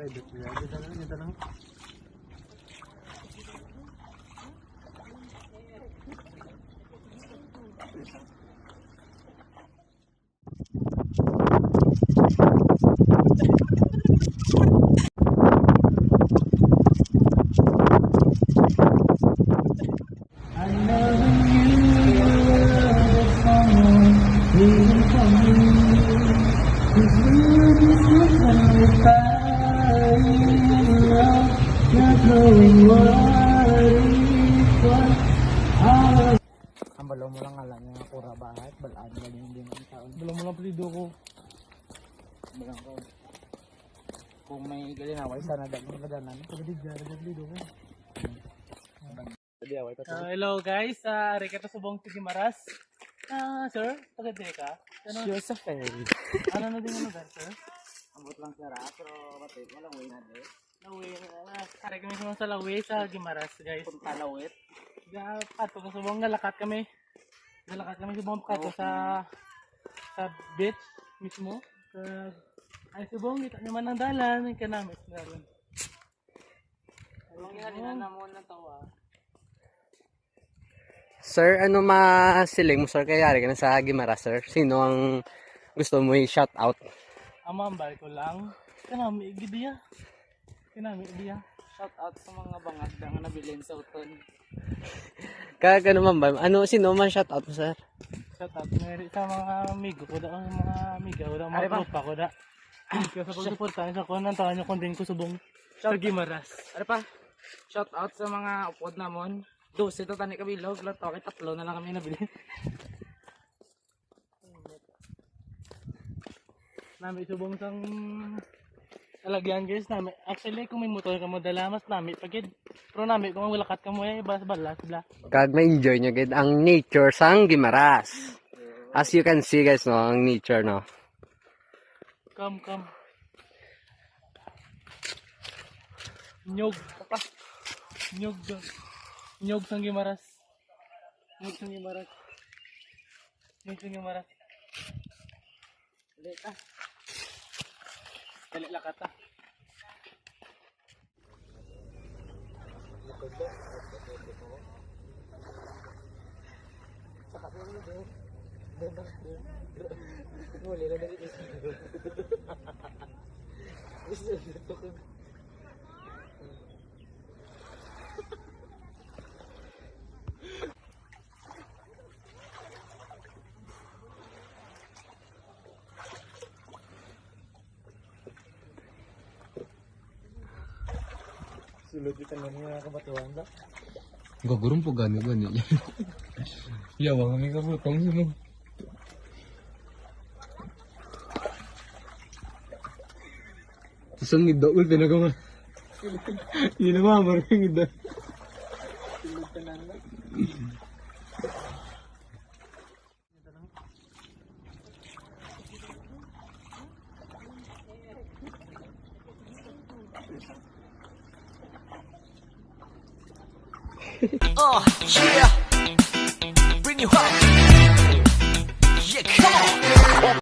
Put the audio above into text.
private niya. Dito lang. Ang balaw mo lang alam niya kura bahat, balaan lang yung din ang taon. Bala mo lang palido ko. Balang ko. Kung may galinaway, sana dagang laganan. Pagdidyari ng palido ko. Pagdiaway ka to. Hello guys, Ricardo Subong Tigimaras. Sir, taga-dire ka? Sure sa ferry. Ano na din yung lugar, sir? Ambot lang sira, pero batit, walang way na din. Laway, kare kami sa Laway sa Gimaras, guys. Punta lawit. Ato sa Subong, nalakat kami. Subong kato sa beach mismo. Ay Subong, kita naman ang dalan, ka namin. Ang ginalinan na mo na tawa. Sir, ano masiling mo, sir? Kaya ka na sa Gimaras, sir. Sino ang gusto mo i-shout out? Amambal ko lang. Kanami, gidiya. Shout out sa mga bangag na nga nabilin sa uton. Kaya naman ba? Ano, sino man shout out mo, sir? Shout out sa mga amigo ko da, mga tropa ko da. Kaya sa pagsuportahan sa kunan, tahan nyo kung din ko Subong sa Gimaras. Ano pa? Shout out sa mga upod namon. 12 to tani kabilog, lato kay tatlo na lang kami nabili. Nami Subong sang alagyan guys nami. Actually kung may motor ka mo dala mas nami pagid. Pero nami kung wala kat ka mo ay balas bla. Kag ma-enjoy nyo gid ang nature sang Gimaras. As you can see, guys, no, ang nature, no. Come. Nyog pa. Nyog sang Gimaras. Dali lakat ta. Sulod kita na mga kabatuan ba? Gagurong po gani niya. Yawa kami kabutong mo. Isang ngidol pinagawa. Yun naman, marang ngidol. Oh, yeah. Bring you up. Yeah, come on.